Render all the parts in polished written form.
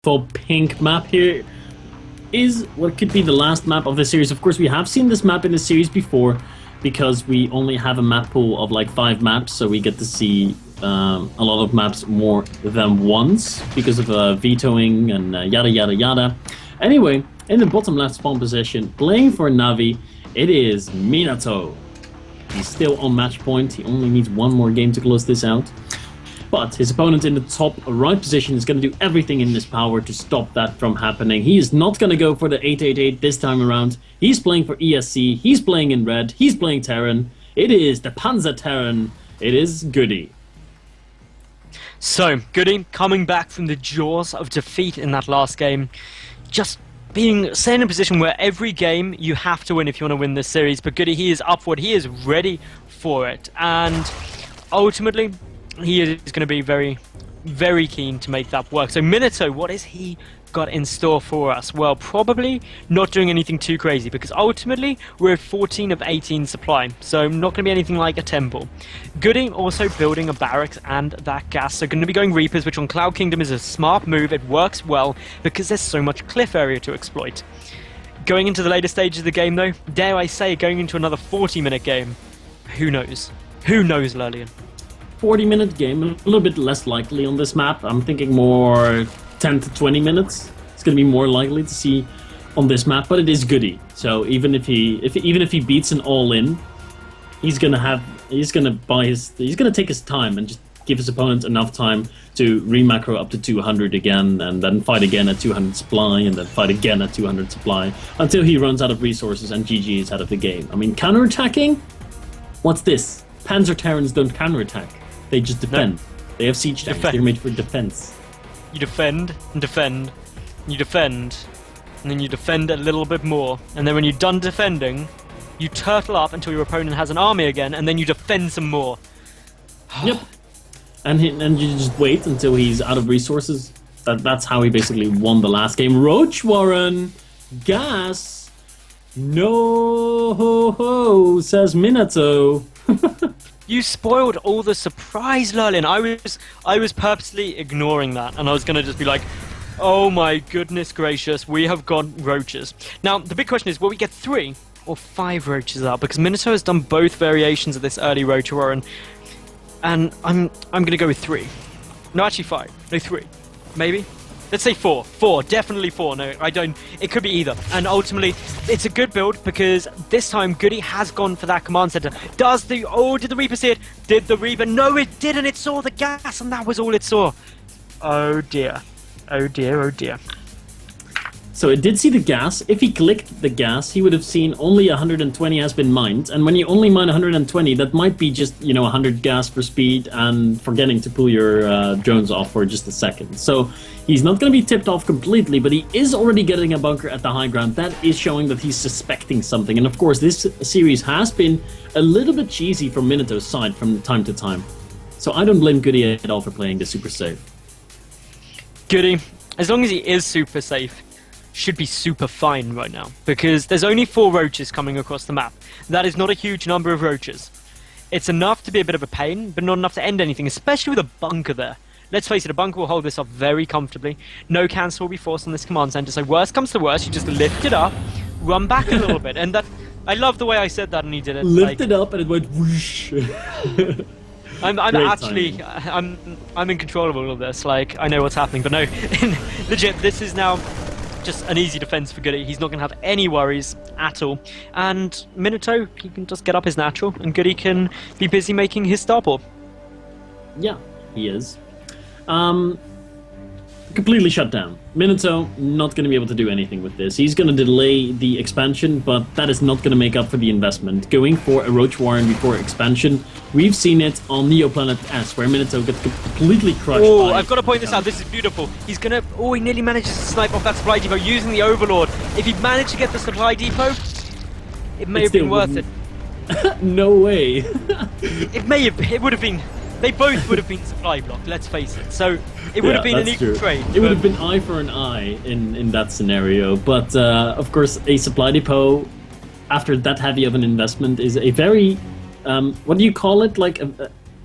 full pink map here is what could be the last map of the series. Of course, we have seen this map in the series before because we only have a map pool of like 5 maps, so we get to see a lot of maps more than once because of vetoing and yada yada yada. Anyway, in the bottom left spawn position, playing for Navi, it is Minato. He's still on match point. He only needs one more game to close this out. But his opponent in the top right position is going to do everything in his power to stop that from happening. He is not going to go for the 888 this time around. He's playing for ESC. He's playing in red. He's playing Terran. It is the Panzer Terran. It is Goody. So, Goody coming back from the jaws of defeat in that last game. Just being set in a position where every game you have to win if you want to win this series. But Goody, he is up for it. He is ready for it. And ultimately, he is going to be very, very keen to make that work. So Minato, what has he got in store for us? Well, probably not doing anything too crazy, because ultimately we're at 14 of 18 supply, so not going to be anything like a temple. Goody also building a barracks and that gas, so going to be going Reapers, which on Cloud Kingdom is a smart move. It works well because there's so much cliff area to exploit. Going into the later stages of the game though, dare I say, going into another 40-minute game, who knows? Who knows, Lurlian? 40-minute game, a little bit less likely on this map. I'm thinking more 10 to 20 minutes. It's going to be more likely to see on this map, but it is Goody. So even if he beats an all-in, he's going to take his time and just give his opponent enough time to re-macro up to 200 again, and then fight again at 200 supply, and then fight again at 200 supply until he runs out of resources and GG is out of the game. I mean, counterattacking? What's this? Panzer Terrans don't counterattack. They just defend. No. They have siege tanks. They're made for defense. You defend and defend, you defend, and then you defend a little bit more. And then when you're done defending, you turtle up until your opponent has an army again, and then you defend some more. Yep. And you just wait until he's out of resources. That's how he basically won the last game. Roach Warren, gas. No ho ho, says Minato. You spoiled all the surprise, Lurlin. I was purposely ignoring that, and I was going to just be like, oh my goodness gracious, we have got roaches. Now, the big question is, will we get 3 or 5 roaches out? Because Minato has done both variations of this early roach war, and I'm going to go with 3. No, actually 5. No, 3. Maybe? Let's say 4. 4. Definitely 4. No, I don't. It could be either. And ultimately, it's a good build because this time Goody has gone for that command center. Did the Reaper see it? Did the Reaper? No, it didn't. It saw the gas, and that was all it saw. Oh dear. Oh dear. Oh dear. So it did see the gas. If he clicked the gas, he would have seen only 120 has been mined. And when you only mine 120, that might be just, 100 gas for speed and forgetting to pull your drones off for just a second. So he's not going to be tipped off completely, but he is already getting a bunker at the high ground. That is showing that he's suspecting something. And of course, this series has been a little bit cheesy from Minato's side from time to time. So I don't blame Goody at all for playing this super safe. Goody, as long as he is super safe, should be super fine right now, because there's only 4 roaches coming across the map. That is not a huge number of roaches. It's enough to be a bit of a pain, but not enough to end anything, especially with a bunker there. Let's face it, a bunker will hold this off very comfortably. No cancel will be forced on this command center, so worst comes to worst, you just lift it up, run back a little bit, and that... I love the way I said that and he did it. Lift it up and it went whoosh. I'm in control of all of this, I know what's happening, but no, legit, this is now just an easy defense for Goody. He's not going to have any worries at all. And Minato, he can just get up his natural, and Goody can be busy making his starport. Yeah, he is. Completely shut down. Minato, not going to be able to do anything with this. He's going to delay the expansion, but that is not going to make up for the investment. Going for a Roach Warren before expansion, we've seen it on Neoplanet S, where Minato gets completely crushed. Oh, I've got to point this out. This is beautiful. He's going to... Oh, he nearly manages to snipe off that supply depot using the Overlord. If he managed to get the supply depot, it may have been worth it. No way. It would have been... They both would have been supply blocked, let's face it. So it would have been an equal trade. It would have been eye for an eye in that scenario. But of course, a supply depot after that heavy of an investment is a very what do you call it? Like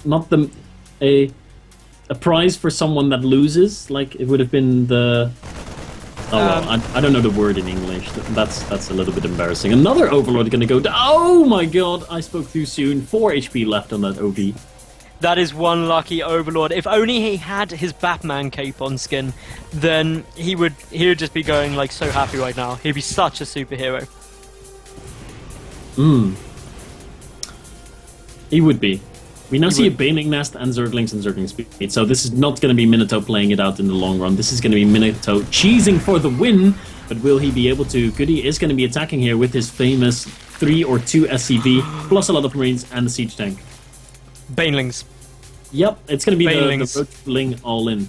not the a a prize for someone that loses. Like it would have been the. Oh, well, I don't know the word in English. That's a little bit embarrassing. Another Overlord going to go. Oh my god! I spoke too soon. 4 HP left on that OB. That is one lucky Overlord. If only he had his Batman cape on skin, then he would just be going like so happy right now. He'd be such a superhero. He would be. We now see a Baneling Nest and Zergling Speed. So this is not going to be Minato playing it out in the long run. This is going to be Minato cheesing for the win. But will he be able to? Goody is going to be attacking here with his famous 3 or 2 SCV, plus a lot of Marines and the Siege Tank. Banelings. Yep, it's going to be the Roachling all in.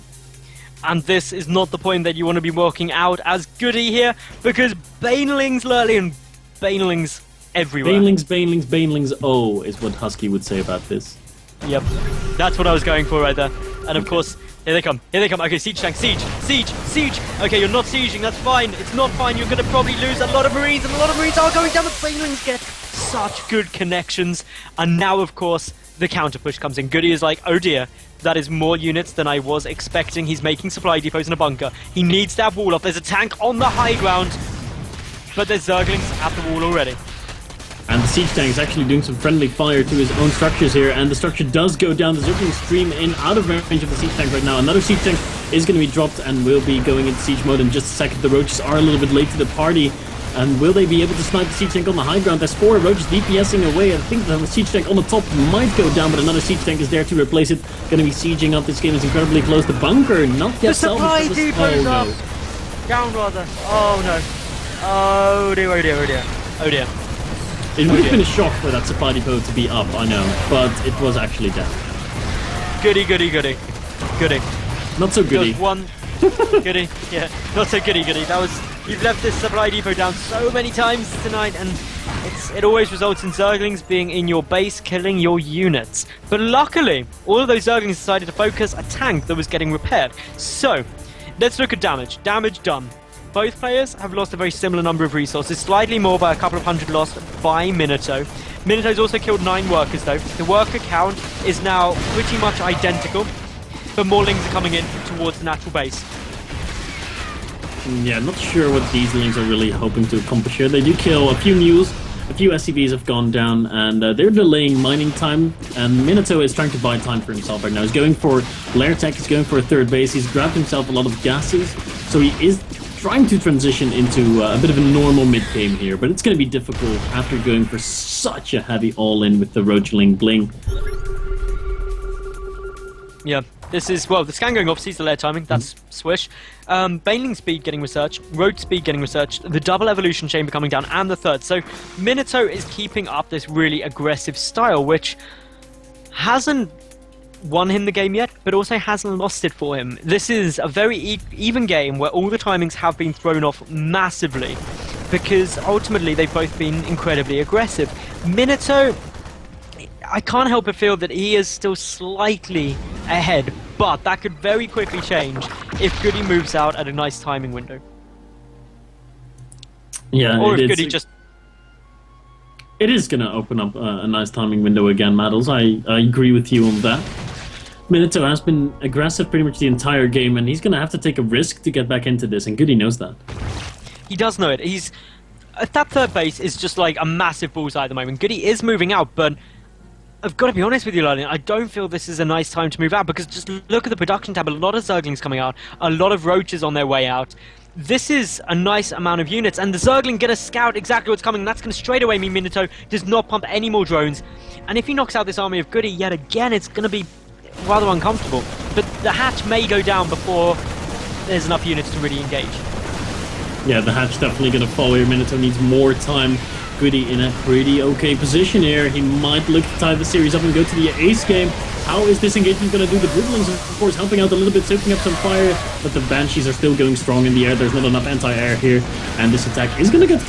And this is not the point that you want to be walking out as Goody here, because Banelings lurking and Banelings everywhere. Banelings, oh, is what Husky would say about this. Yep, that's what I was going for right there. And of course, here they come. Okay, Siege Tank, Siege. Okay, you're not sieging, that's fine. It's not fine, you're going to probably lose a lot of Marines, and a lot of Marines are going down. The Banelings get such good connections. And now, of course, the counter push comes in. Goody is like, oh dear, that is more units than I was expecting. He's making supply depots in a bunker. He needs that wall off. There's a tank on the high ground, but there's Zerglings at the wall already. And the Siege Tank is actually doing some friendly fire to his own structures here, and the structure does go down. The Zerglings stream in out of range of the Siege Tank right now. Another Siege Tank is going to be dropped and will be going into siege mode in just a second. The Roaches are a little bit late to the party, and will they be able to snipe the Siege Tank on the high ground? There's 4 Roaches DPSing away. I think the Siege Tank on the top might go down, but another Siege Tank is there to replace it. Going to be sieging up. This game is incredibly close. The bunker, not yet. The supply depot's up! Down rather. Oh no. Oh dear, oh dear, oh dear. Oh dear. It would have been a shock for that supply depot to be up, I know, but it was actually down. Goody. Not so goody. One. Goody. Yeah, not so goody. That was... You've left this supply depot down so many times tonight, and it always results in Zerglings being in your base, killing your units. But luckily, all of those Zerglings decided to focus a tank that was getting repaired. So, let's look at damage. Damage done. Both players have lost a very similar number of resources, slightly more by a couple of hundred lost by Minato. Minato's also killed 9 workers though. The worker count is now pretty much identical, but more lings are coming in towards the natural base. Yeah, not sure what these lings are really hoping to accomplish here. They do kill a few mules, a few SCVs have gone down, and they're delaying mining time, and Minato is trying to buy time for himself right now. He's going for lair tech, he's going for a third base, he's grabbed himself a lot of gases, so he is trying to transition into a bit of a normal mid-game here, but it's going to be difficult after going for such a heavy all-in with the Roachling Bling. Yeah, this is, well, the scan going off sees the lair timing, that's swish. Baneling speed getting researched, road speed getting researched, the double evolution chamber coming down, and the third. So Minato is keeping up this really aggressive style, which hasn't won him the game yet, but also hasn't lost it for him. This is a very even game where all the timings have been thrown off massively, because ultimately they've both been incredibly aggressive. Minato, I can't help but feel that he is still slightly ahead, but that could very quickly change if Goody moves out at a nice timing window. Yeah, or if Goody just... It is going to open up a nice timing window again, Maddles. I agree with you on that. Minato has been aggressive pretty much the entire game, and he's going to have to take a risk to get back into this, and Goody knows that. He does know it. He's... That third base is just like a massive bullseye at the moment. Goody is moving out, but I've got to be honest with you, Lilian, I don't feel this is a nice time to move out, because just look at the production tab. A lot of Zerglings coming out, a lot of Roaches on their way out. This is a nice amount of units, and the Zergling get a scout exactly what's coming, and that's going to straight away mean Minato does not pump any more drones. And if he knocks out this army of Goody yet again, it's going to be rather uncomfortable. But the hatch may go down before there's enough units to really engage. Yeah, the hatch definitely going to fall here. Minato needs more time. Goody in a pretty okay position here. He might look to tie the series up and go to the ace game. How is this engagement going to do? The Brooklyn's, of course, helping out a little bit, soaking up some fire, but the Banshees are still going strong in the air. There's not enough anti-air here, and this attack is going to get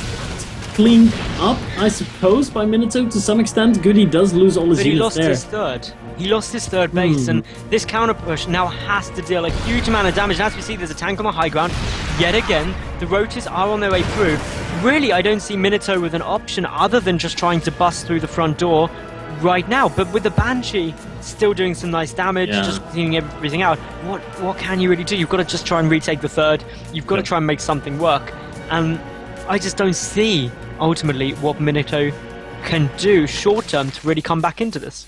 cleaned up, I suppose, by Minato to some extent. Goody does lose all his units there. But he lost his third. He lost his third base, and this counter push now has to deal a huge amount of damage. And as we see, there's a tank on the high ground. Yet again, the Roaches are on their way through. Really, I don't see Minato with an option other than just trying to bust through the front door right now. But with the Banshee still doing some nice damage, Yeah. just cleaning everything out, what can you really do? You've got to just try and retake the third. You've got to try and make something work. And I just don't see, ultimately, what Minato can do short-term to really come back into this.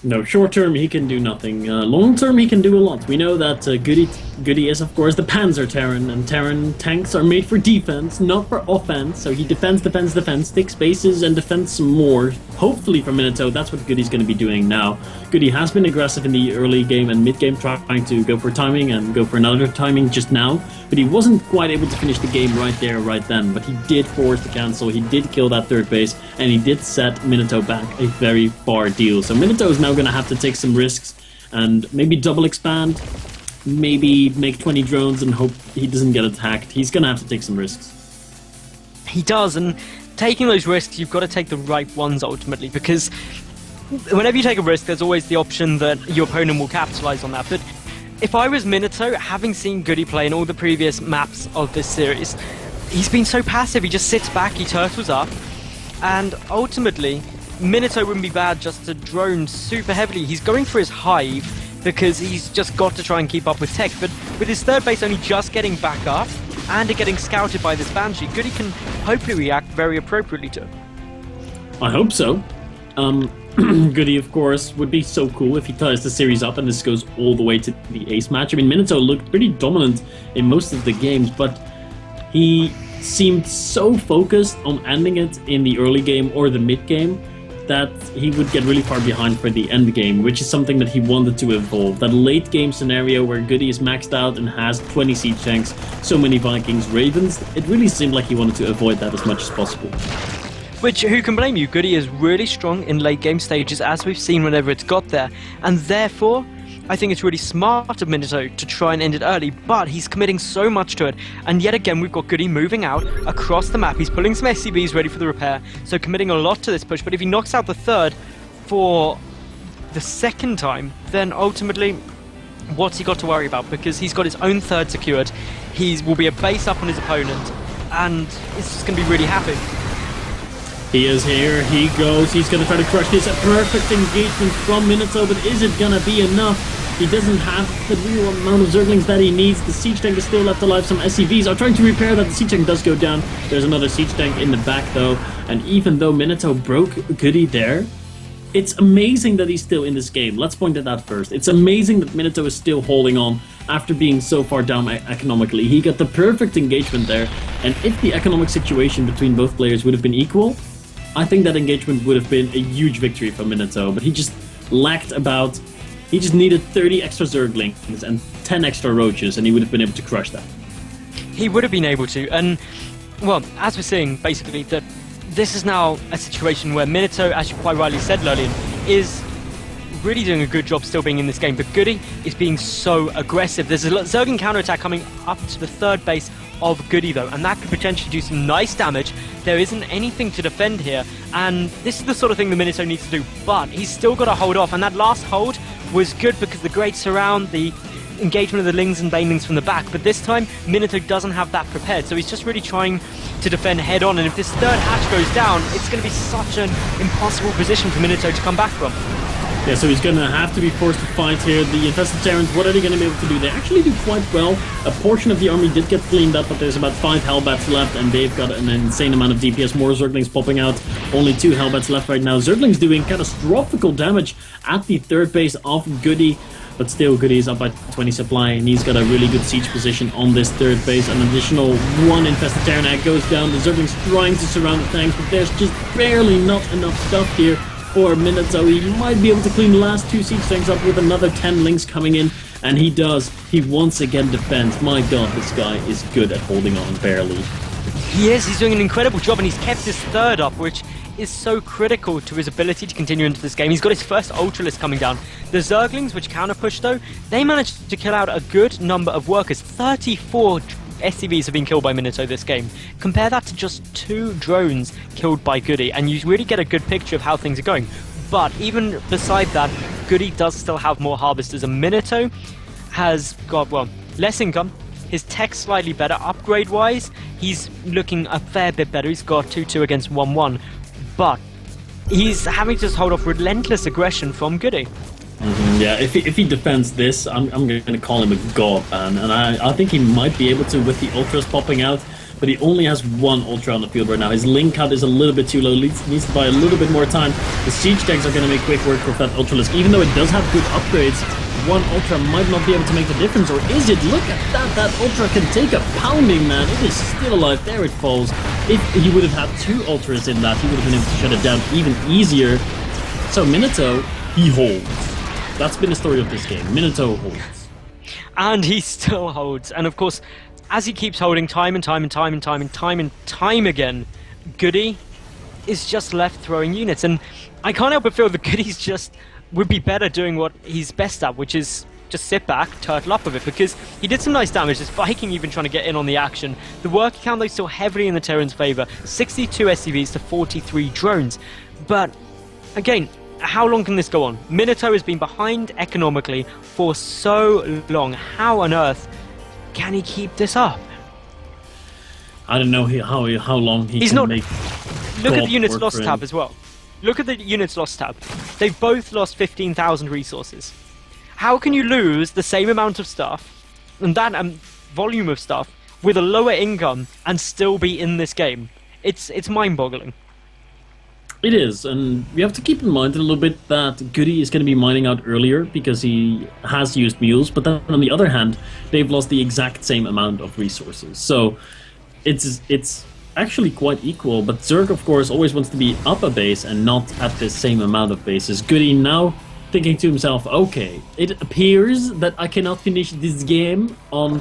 No, short term he can do nothing. Long term he can do a lot. We know that Goody is of course the Panzer Terran, and Terran tanks are made for defense, not for offense. So he defends, takes bases and defends some more. Hopefully for Minato, that's what Goody's going to be doing now. Goody has been aggressive in the early game and mid game, trying to go for timing and go for another timing just now. But he wasn't quite able to finish the game right there, right then. But he did force the cancel, he did kill that third base, and he did set Minato back a very far deal. So Minato is now going to have to take some risks and maybe double expand, maybe make 20 drones and hope he doesn't get attacked. He's going to have to take some risks. He does, and taking those risks, you've got to take the right ones ultimately, because whenever you take a risk, there's always the option that your opponent will capitalize on that. But if I was Minato, having seen Goody play in all the previous maps of this series, he's been so passive. He just sits back, he turtles up, and ultimately Minato wouldn't be bad just to drone super heavily. He's going for his hive because he's just got to try and keep up with tech, but with his third base only just getting back up and it getting scouted by this Banshee, Goody can hopefully react very appropriately to it. I hope so. Goody, of course, would be so cool if he ties the series up and this goes all the way to the ace match. I mean, Minato looked pretty dominant in most of the games, but he seemed so focused on ending it in the early game or the mid game that he would get really far behind for the end game, which is something that he wanted to evolve. That late game scenario where Goody is maxed out and has 20 siege tanks, so many Vikings, Ravens, it really seemed like he wanted to avoid that as much as possible. Which, who can blame you? Goody is really strong in late game stages, as we've seen whenever it's got there, and therefore I think it's really smart of Minato to try and end it early, but he's committing so much to it. And yet again, we've got Goody moving out across the map. He's pulling some SCVs ready for the repair, so committing a lot to this push. But if he knocks out the third for the second time, then ultimately, what's he got to worry about? Because he's got his own third secured. He will be a base up on his opponent, and it's just going to be really happy. He is here, he goes, he's going to try to crush this. A perfect engagement from Minato, but is it going to be enough? He doesn't have the real amount of Zerglings that he needs. The siege tank is still left alive. Some SCVs are trying to repair that. The siege tank does go down. There's another siege tank in the back though. And even though Minato broke Goody there, it's amazing that he's still in this game. Let's point at that first. It's amazing that Minato is still holding on after being so far down economically. He got the perfect engagement there. And if the economic situation between both players would have been equal, I think that engagement would have been a huge victory for Minato, but he just lacked about... He just needed 30 extra Zerglings and 10 extra Roaches, and he would have been able to crush that. He would have been able to, and, well, as we're seeing, basically, that this is now a situation where Minato, as you quite rightly said, Lurlian, is really doing a good job still being in this game, but Goody is being so aggressive. There's a Zergling counterattack coming up to the third base of Goody though, and that could potentially do some nice damage. There isn't anything to defend here, and this is the sort of thing the Minato needs to do, but he's still got to hold off, and that last hold was good because the great surround, the engagement of the Lings and Banelings from the back, but this time Minato doesn't have that prepared, so he's just really trying to defend head on, and if this third hatch goes down, it's going to be such an impossible position for Minato to come back from. Yeah, so he's going to have to be forced to fight here. The infested Terrans, what are they going to be able to do? They actually do quite well. A portion of the army did get cleaned up, but there's about 5 Hellbats left, and they've got an insane amount of DPS. More Zerglings popping out. Only 2 Hellbats left right now. Zerglings doing catastrophical damage at the third base of Goody, but still Goody is up by 20 supply, and he's got a really good siege position on this third base. An additional 1 infested Terran egg goes down. The Zerglings trying to surround the tanks, but there's just barely not enough stuff here for Minato. He might be able to clean the last 2 siege tanks up with another 10 links coming in, and he does. He once again defends. My god, this guy is good at holding on barely. He is, he's doing an incredible job, and he's kept his third up, which is so critical to his ability to continue into this game. He's got his first Ultralisk coming down. The Zerglings, which counter push though, they managed to kill out a good number of workers. 34 SCVs have been killed by Minato this game. Compare that to just 2 drones killed by Goody, and you really get a good picture of how things are going. But even beside that, Goody does still have more harvesters, and Minato has got, well, less income. His tech's slightly better. Upgrade-wise, he's looking a fair bit better. He's got 2-2 against 1-1. But he's having to just hold off relentless aggression from Goody. Yeah, if he defends this, I'm going to call him a god, man. And I think he might be able to with the ultras popping out, but he only has one ultra on the field right now. His link cut is a little bit too low, needs to buy a little bit more time. The siege tanks are going to make quick work of that ultralisk, even though it does have good upgrades. One ultra might not be able to make the difference, or is it? Look at that, that ultra can take a pounding, man. It is still alive, there it falls. If he would have had two ultras in that, he would have been able to shut it down even easier. So Minato, he holds. That's been the story of this game. Minato holds. And he still holds. And of course, as he keeps holding time and time again, Goody is just left throwing units. And I can't help but feel that Goody's just would be better doing what he's best at, which is just sit back, turtle up with it, because he did some nice damage, just Viking even trying to get in on the action. The work count though still heavily in the Terran's favour, 62 SCVs to 43 drones. But again, how long can this go on? Minato has been behind economically for so long. How on earth can he keep this up? I don't know how long he can make. Look at the units lost tab as well. Look at the units lost tab. They've both lost 15,000 resources. How can you lose the same amount of stuff and that volume of stuff with a lower income and still be in this game? It's mind-boggling. It is, and we have to keep in mind a little bit that Goody is going to be mining out earlier because he has used mules, but then on the other hand, they've lost the exact same amount of resources. So it's actually quite equal, but Zerg, of course, always wants to be up a base and not at the same amount of bases. Goody now thinking to himself, okay, it appears that I cannot finish this game on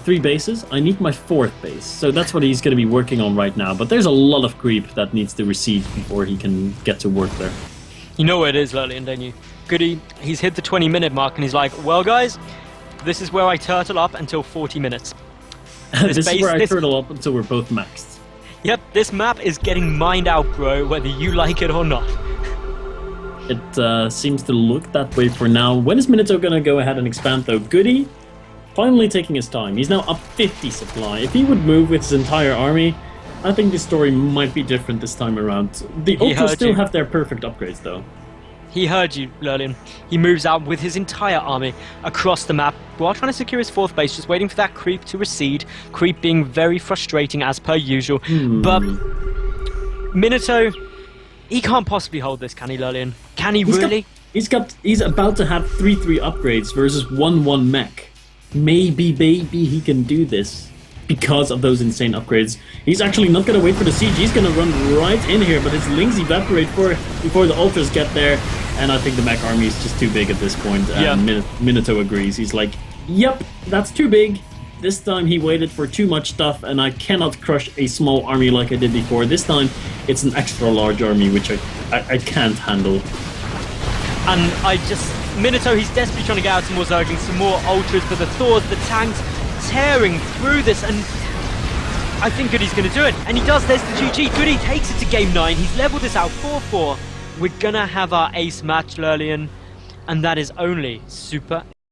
3 bases. I need my 4th base. So that's what he's going to be working on right now. But there's a lot of creep that needs to recede before he can get to work there. You know where it is, Lurlian, don't you? Goody, he's hit the 20-minute mark and he's like, well, guys, this is where I turtle up until 40 minutes. This is where I turtle up until we're both maxed. Yep, this map is getting mined out, bro, whether you like it or not. It seems to look that way for now. When is Minato going to go ahead and expand, though? Goody, finally taking his time. He's now up 50 supply. If he would move with his entire army, I think the story might be different this time around. The Ultras still have their perfect upgrades, though. He heard you, Lurlian. He moves out with his entire army across the map while trying to secure his 4th base, just waiting for that creep to recede. Creep being very frustrating as per usual. But Minato, he can't possibly hold this, can he, Lurlian? Can he really? He's about to have 3-3 upgrades versus 1-1 mech. Maybe he can do this because of those insane upgrades. He's actually not going to wait for the siege. He's going to run right in here, but his links evaporate before the ultras get there. And I think the mech army is just too big at this point. And Minato agrees. He's like, yep, that's too big. This time he waited for too much stuff, and I cannot crush a small army like I did before. This time it's an extra large army, which I can't handle. And Minato, he's desperately trying to get out some more Zerglings, some more Ultras, but the Thors, the tanks, tearing through this, and I think Goody's going to do it. And he does, there's the GG. Goody takes it to game 9. He's leveled this out 4-4. We're going to have our ace match, Lurlian, and that is only super